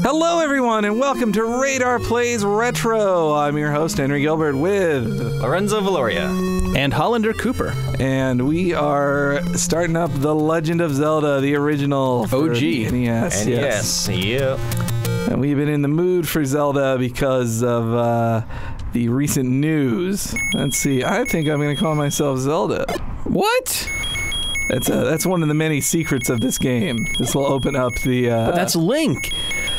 Hello, everyone, and welcome to RadarPlays Retro. I'm your host, Henry Gilbert, with Lorenzo Valoria and Hollander Cooper. And we are starting up the Legend of Zelda, the original OG. NES. Yes. Yeah. And we've been in the mood for Zelda because of the recent news. Let's see. I think I'm going to call myself Zelda. What? That's one of the many secrets of this game. This will open up the... But that's Link.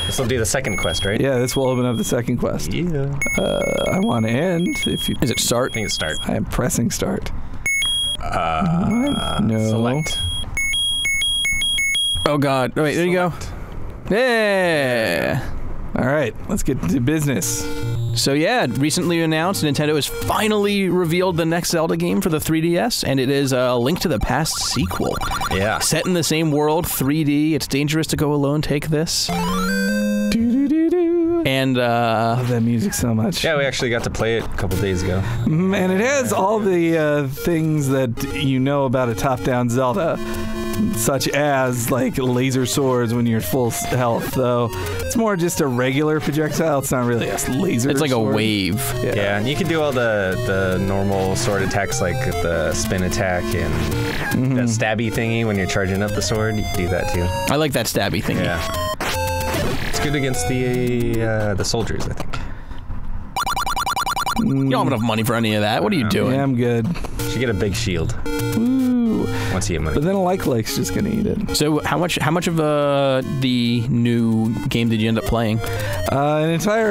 This will be the second quest, right? Yeah, this will open up the second quest. Yeah. I want to end. If you Is it start? I think it's start. I am pressing start. No. Select. Oh God! Oh, wait, there you go. Yeah. All right, let's get to business. So yeah, recently announced, Nintendo has finally revealed the next Zelda game for the 3DS, and it is a Link to the Past sequel. Yeah. Set in the same world, 3D. It's dangerous to go alone. Take this. And I love that music so much. Yeah, we actually got to play it a couple days ago. And it has all the things that you know about a top-down Zelda, such as like laser swords when you're at full health. Though it's more just a regular projectile. It's not really a laser. it's like sword. a wave. Yeah, and you can do all the normal sword attacks like the spin attack and the stabby thingy when you're charging up the sword. You can do that too. I like that stabby thingy. Yeah. It's good against the soldiers, I think. You don't have enough money for any of that. What are you doing? Yeah, I'm good. You should get a big shield Ooh. once you get money. But then a Like's just gonna eat it. So how much of the new game did you end up playing?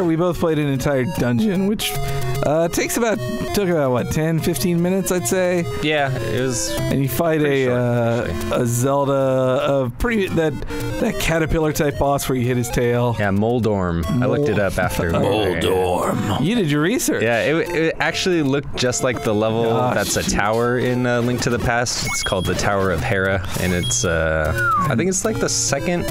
We both played an entire dungeon, which took about what, 10, 15 minutes, I'd say. Yeah, it was. And you fight a Zelda, that caterpillar type boss where you hit his tail. Yeah, Moldorm. I looked it up after. Moldorm. You did your research. Yeah, it actually looked just like the level that's a tower in Link to the Past. It's called the Tower of Hera, and it's I think it's like the second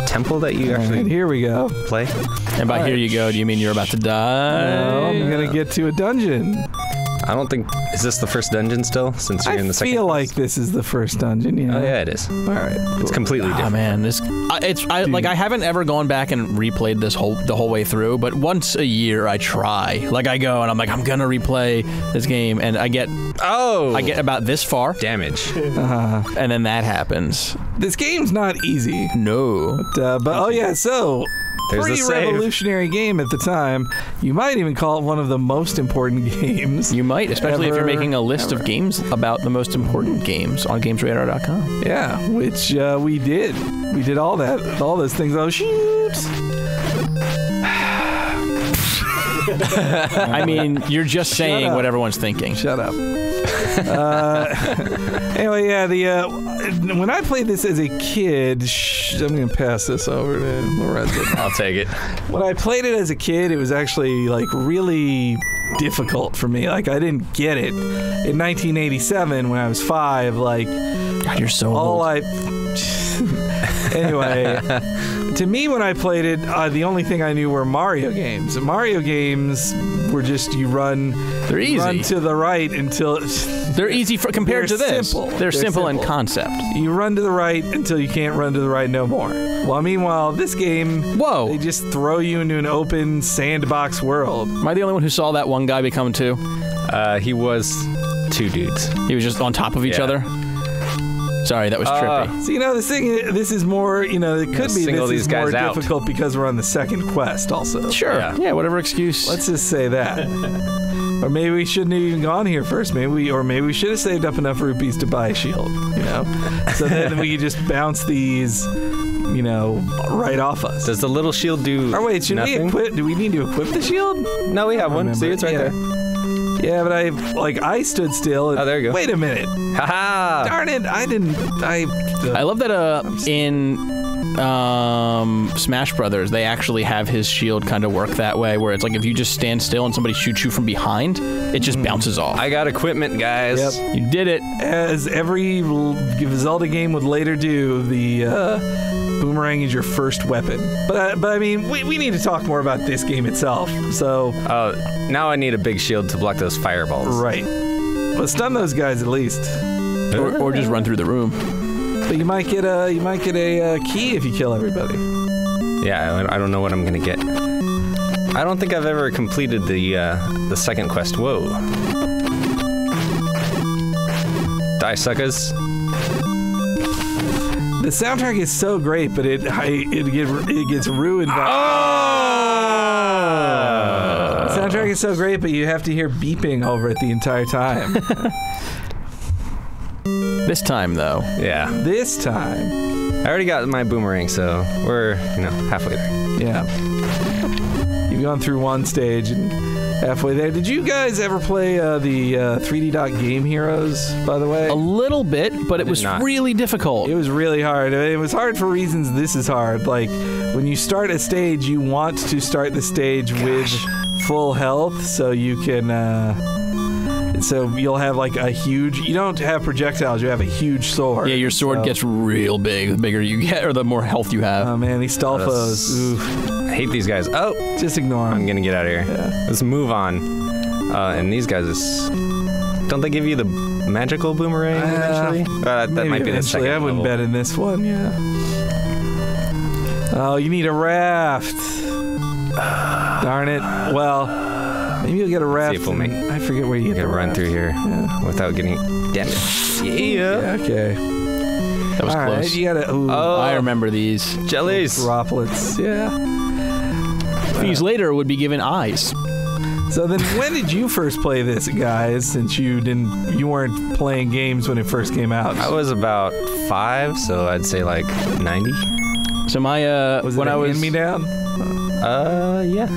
temple that you actually here we go. play. And by here you go, do you mean you're about to die? No, I'm gonna get to a dungeon. I don't think, is this the first dungeon still, since you're in the second? I feel like this is the first dungeon, yeah. Oh yeah, it is. All right. Cool. It's completely different. Oh man, I haven't ever gone back and replayed the whole way through, but once a year I try. Like I go and I'm like, I'm gonna replay this game, and I get about this far. Damage. And then that happens. This game's not easy. No. But oh yeah, so There's pretty the save. revolutionary game at the time. You might even call it one of the most important games. You might, especially if you're making a list of games about the most important games on GamesRadar.com. Yeah, which we did. We did all those things. Oh shoot! I mean, you're just saying what everyone's thinking. Shut up. Anyway, yeah, when I played this as a kid, I'm gonna pass this over to Lorenzo. I'll take it. When I played it as a kid, it was actually like really difficult for me. Like I didn't get it. In 1987, when I was 5, like God, you're so old. Anyway, to me, when I played it, the only thing I knew were Mario games. And Mario games were just you run. They're easy. Run to the right until. They're easy compared to this. Simple. They're simple in concept. You run to the right until you can't run to the right no more. Well, meanwhile, this game, they just throw you into an open sandbox world. Am I the only one who saw that one guy become 2? He was 2 dudes. He was just on top of each other? Sorry, that was trippy. So, this is more, it could be this is more difficult because we're on the second quest also. Sure. Yeah, whatever excuse. Let's just say that. Or maybe we shouldn't have even gone here first. Maybe we should have saved up enough rupees to buy a shield, So then we could just bounce these, right off us. Does the little shield do wait, should nothing? we equip? Do we need to equip the shield? No, we have one. See, it's right there. Yeah, but I stood still. And, oh, there you go. Wait a minute. Haha! Darn it, I love that in Smash Brothers, they actually have his shield kind of work that way, where it's like if you just stand still and somebody shoots you from behind, it just bounces off. I got equipment, guys. Yep. You did it. As every Zelda game would later do, the boomerang is your first weapon. But I mean, we need to talk more about this game itself. So. Now I need a big shield to block those fireballs. Right. Well, stun those guys at least. Or just run through the room. But you might get a key if you kill everybody. Yeah, I don't know what I'm gonna get. I don't think I've ever completed the second quest. Whoa. Die, suckers. The soundtrack is so great, but it gets ruined by... Oh! The soundtrack is so great, but you have to hear beeping over it the entire time. This time, though. Yeah. This time. I already got my boomerang, so we're, halfway there. Yeah. You've gone through one stage and halfway there. Did you guys ever play the 3D Dot Game Heroes, by the way? A little bit, but it was really difficult. It was really hard. It was hard for reasons this is hard. Like, when you start a stage, you want to start the stage with full health, so you can... So you'll have like a huge... You don't have projectiles, you have a huge sword. Yeah, your sword gets real big. The bigger you get, or the more health you have. Oh man, these Stalfos. Oof. I hate these guys. Oh! Just ignore them. I'm gonna get out of here. Yeah. Let's move on. And these guys, don't they give you the magical boomerang eventually? That might be the second I wouldn't bet in this one, yeah. Oh, you need a raft. Darn it. Well... Maybe you'll get a raft. See if we'll make, I forget where you get the run through here without getting damaged. Yeah. Okay. That was close. Right, you gotta. Ooh, I remember these. Jellies. Droplets. Yeah. These later would be given eyes. So then, when did you first play this, guys? Since you weren't playing games when it first came out. I was about 5, so I'd say like 90. So my when I was hand-me-down. Yeah.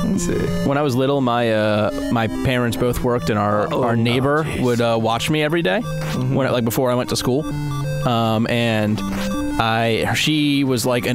Let's see. When I was little, my parents both worked, and our neighbor would watch me every day, when before I went to school, and she was like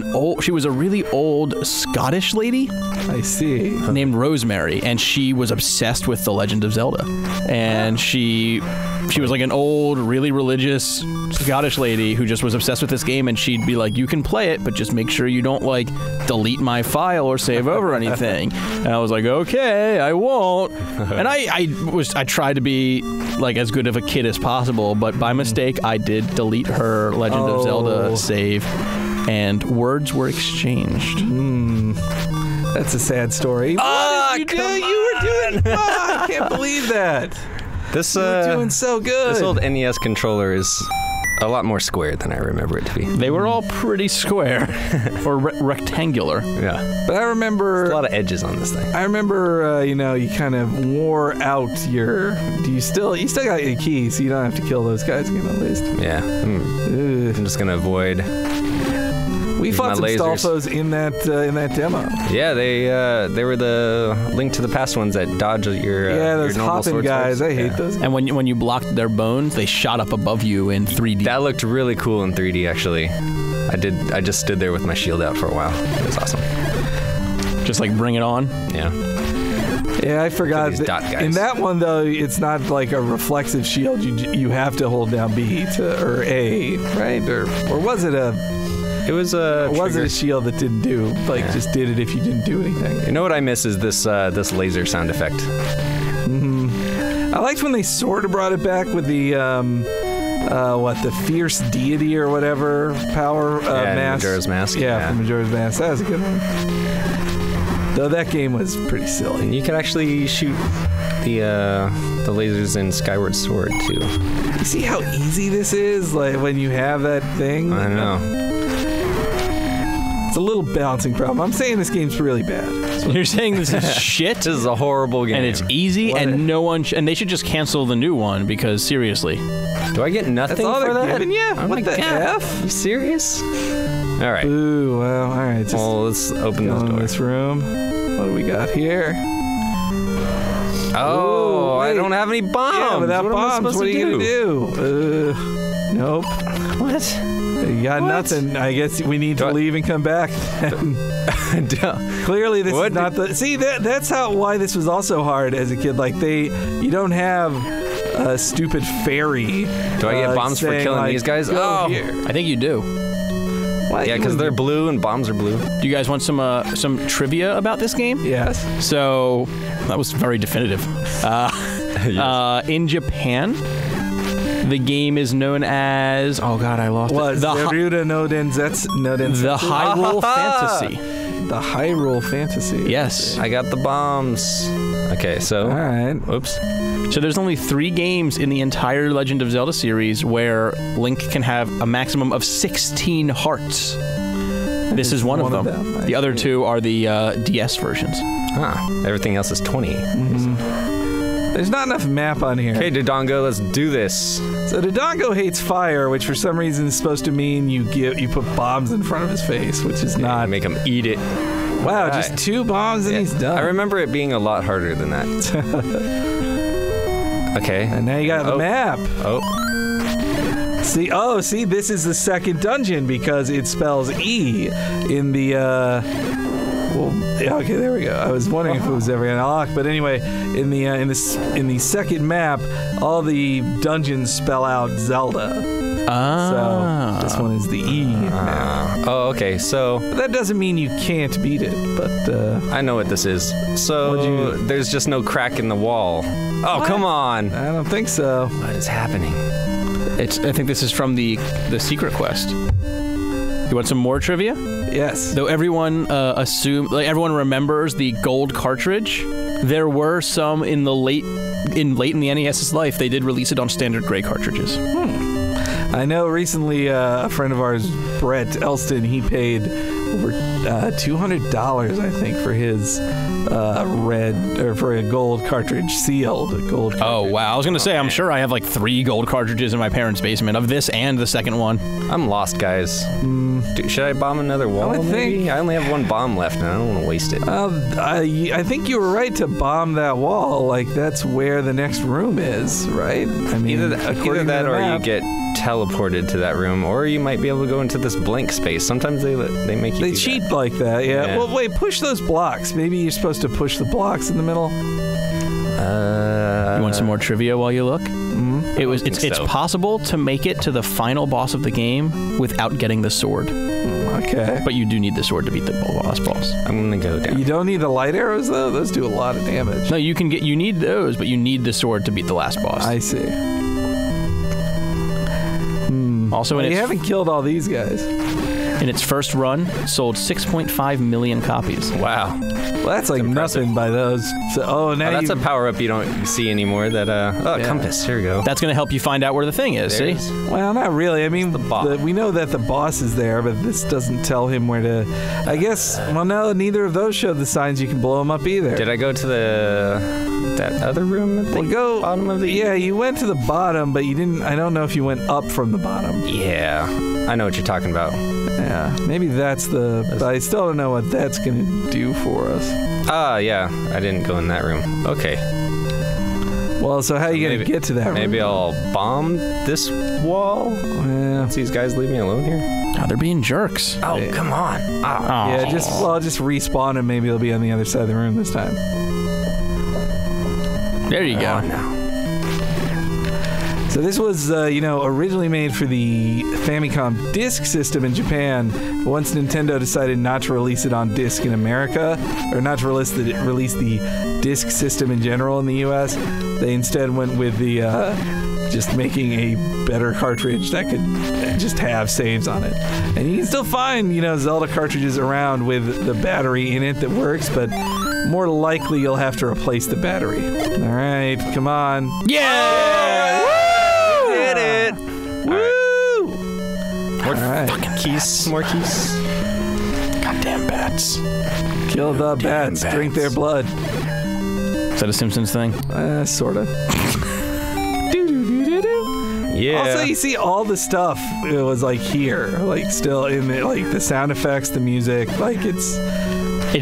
she was a really old Scottish lady. I see. Named Rosemary, and she was obsessed with The Legend of Zelda, and she was like an old, really religious Scottish lady who just was obsessed with this game, and she'd be like, you can play it, but just make sure you don't like delete my file or save over anything. And I was like, okay, I won't. And I tried to be like as good of a kid as possible, but by mistake I did delete her Legend of Zelda save, and words were exchanged. That's a sad story. What did you do? You were doing... I can't believe that. You were doing so good. This old NES controller is a lot more square than I remember it to be. They were all pretty square, or rectangular. Yeah. But I remember... There's a lot of edges on this thing. I remember, you kind of wore out your... You still got your keys, so you don't have to kill those guys again, at least. Yeah. I'm just gonna avoid... We fought some Stalfos in that demo. Yeah, they were the Link to the Past ones that dodge your those your normal hopping sword guys. swords. I hate those. And when you blocked their bones, they shot up above you in 3D. That looked really cool in 3D, actually. I just stood there with my shield out for a while. It was awesome. Just like bring it on. Yeah. Yeah, I forgot. In that one, though, it's not like a reflexive shield. You have to hold down B or A, right? Or was it a... It was a... Or was it a shield that didn't do, just did it if you didn't do anything? You know what I miss is this laser sound effect. I liked when they sort of brought it back with the, the fierce deity or whatever power mask. Majora's Mask. Yeah, from Majora's Mask. That was a good one. Though that game was pretty silly. And you can actually shoot the lasers in Skyward Sword, too. You see how easy this is? Like, when you have that thing? I know. It's a little balancing problem. I'm saying this game's really bad. You're saying this is shit? This is a horrible game. And it's easy, and no one... and they should just cancel the new one, because seriously. Do I get nothing for that? Giving you? Oh what the F? You serious? All right. Ooh, well, all right. Just let's open this door. This room. What do we got here? Oh, I don't have any bombs. Yeah, without bombs, what are you going to do? Nope. What? You got nothing. I guess we need to leave and come back. Clearly, this is not the... See, that's why this was also hard as a kid. Like, you don't have a stupid fairy. Do I get bombs for killing these guys? Oh, here. I think you do. What? Yeah, because they're blue and bombs are blue. Do you guys want some trivia about this game? Yes. So, that was very definitive. Yes. In Japan, The game is known as... Oh, God, I lost it. The Gerudo no Densetsu. The Hyrule Fantasy. The Hyrule Fantasy. Yes. I got the bombs. Okay, so... All right. Whoops. So there's only 3 games in the entire Legend of Zelda series where Link can have a maximum of 16 hearts. This is one of them. The other 2 are the DS versions. Everything else is 20. There's not enough map on here. Okay, Dodongo, let's do this. So Dodongo hates fire, which for some reason is supposed to mean you put bombs in front of his face, which is not. Make him eat it. Wow, just 2 bombs and he's done. I remember it being a lot harder than that. Okay. And now you got the map. See, this is the second dungeon because it spells E in the, okay, there we go. I was wondering if it was ever gonna unlock, but anyway, in the second map, all the dungeons spell out Zelda. So this one is the E map. Okay, so... That doesn't mean you can't beat it, but... I know what this is. So, there's just no crack in the wall. Oh, what? Come on! I don't think so. What is happening? I think this is from the secret quest. You want some more trivia? Yes. Though everyone everyone remembers the gold cartridge, there were some in late in the NES's life. They did release it on standard gray cartridges. I know recently a friend of ours, Brett Elston, he paid over $200, I think, for his for a gold cartridge, sealed gold cartridge. Oh, wow. I was going to say, I'm sure I have like 3 gold cartridges in my parents' basement of this and the second one. I'm lost, guys. Should I bomb another wall? I only have 1 bomb left, and I don't want to waste it. I think you were right to bomb that wall. Like, that's where the next room is, right? I mean, either that or you get teleported to that room, or you might be able to go into this blank space. Sometimes they make you. They cheat like that, yeah. Well, wait, push those blocks. Maybe you're supposed to push the blocks in the middle. You want some more trivia while you look? It's possible to make it to the final boss of the game without getting the sword. Okay. But you do need the sword to beat the last boss. I'm gonna go down. You don't need the light arrows though? Those do a lot of damage. No, you need those, but you need the sword to beat the last boss. I see. Also, you haven't killed all these guys. In its first run, sold 6.5 million copies. Wow. Well, that's like nothing by those. So, now that's a power-up you don't see anymore. That compass. Here we go. That's going to help you find out where the thing is. See? Well, not really. I mean, we know that the boss is there, but this doesn't tell him where to. I guess. Well, no, neither of those show the signs you can blow him up either. Did I go to that other room at the bottom of the? Yeah, you went to the bottom, but you didn't. I don't know if you went up from the bottom. Yeah, I know what you're talking about. Yeah, maybe that's but I still don't know what that's gonna do for us. Yeah, I didn't go in that room. Okay. Well, so how are you gonna get to that room? Maybe I'll bomb this wall? Yeah. These guys leave me alone here? Oh, they're being jerks. Oh, come on. Yeah, I'll just respawn and maybe it'll be on the other side of the room this time. There you go. Now. So this was, originally made for the Famicom Disk System in Japan. But once Nintendo decided not to release it on disc in America, or not to release the Disk System in general in the U.S., they instead went with the just making a better cartridge that could just have saves on it. And you can still find, Zelda cartridges around with the battery in it that works, but more likely you'll have to replace the battery. All right, come on. Yeah! Did it! Woo! More fucking keys. More keys. Goddamn bats. Kill the bats. Drink their blood. Is that a Simpsons thing? Sorta. Yeah. Also, you see all the stuff. It was like here, like still in the, like the sound effects, the music, like it's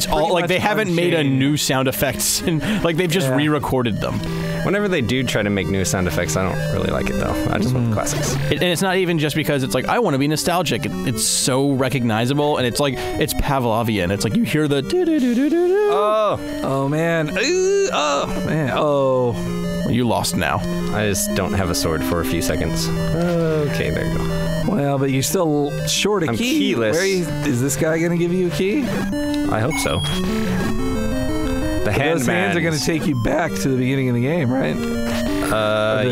all like they haven't made a new sound effects, and like they've just re-recorded them. Whenever they do try to make new sound effects, I don't really like it though. I just want the classics. And it's not even just because it's like I want to be nostalgic. It's so recognizable, and it's like it's Pavlovian. It's like you hear the do-do-do-do-do-do. Oh man. Oh man. Oh. You lost now. I just don't have a sword for a few seconds. Okay, there you go. Well, but you're still short a key. I'm keyless. Is this guy going to give you a key? I hope so. Those hands are going to take you back to the beginning of the game, right?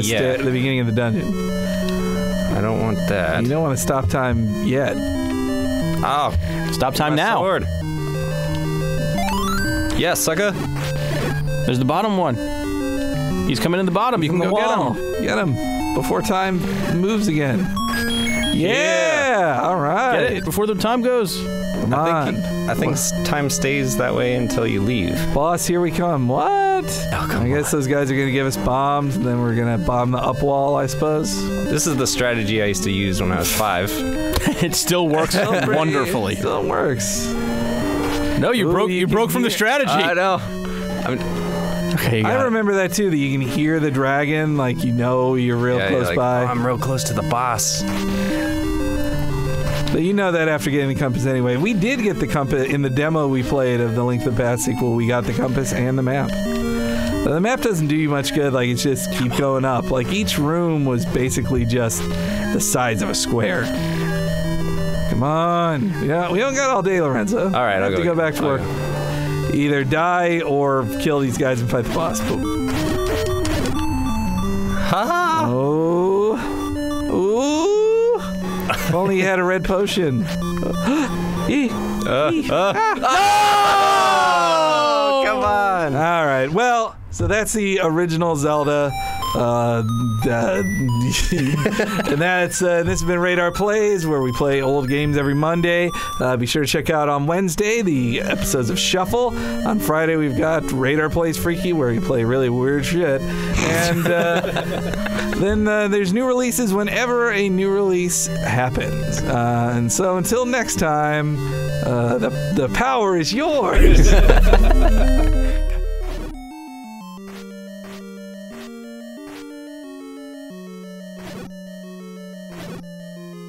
Yeah. The beginning of the dungeon. I don't want that. You don't want to stop time yet. Oh. Stop time now. Sword. Yes, sucker. There's the bottom one. He's coming in the bottom. You can go get him. Get him before time moves again. Yeah. All right. Get it before the time goes. Come on. I think time stays that way until you leave. Boss, here we come. What? Oh, come I guess those guys are going to give us bombs, and then we're going to bomb the up wall, I suppose. This is the strategy I used to use when I was 5. It still works wonderfully. It still works. No, you broke from the strategy. I know. Okay, I remember that too, that you can hear the dragon, like you know you're real close by. Oh, I'm real close to the boss. But you know that after getting the compass anyway. We did get the compass in the demo we played of the Link to the Past sequel. We got the compass and the map. But the map doesn't do you much good, like it's just keep going up. Like each room was basically just the size of a square. Come on. Yeah, we don't got all day, Lorenzo. All right, I'll have to go back to work. Either die or kill these guys and fight the boss. Ha! Oh. Ooh. If only you had a red potion. Oh, come on. All right. Well, so that's the original Zelda. And this has been Radar Plays, where we play old games every Monday. Be sure to check out on Wednesday the episodes of Shuffle. On Friday we've got Radar Plays Freaky, where we play really weird shit. And then there's new releases whenever a new release happens. And so until next time, the power is yours.